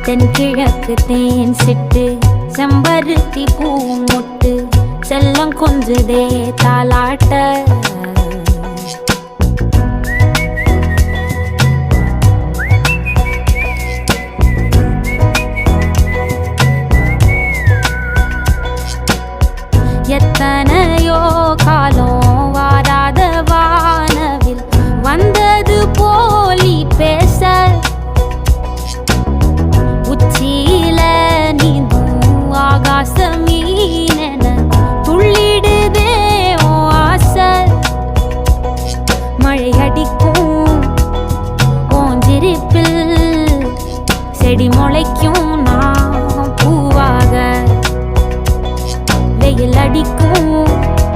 தென்கிழக்கு தேன் சிட்டு செம்பருத்தி பூ முட்டு செல்லம் கொஞ்சுதே தாலாட்ட எத்தனையோ காலம் வாராத வானவில் வந்தது போ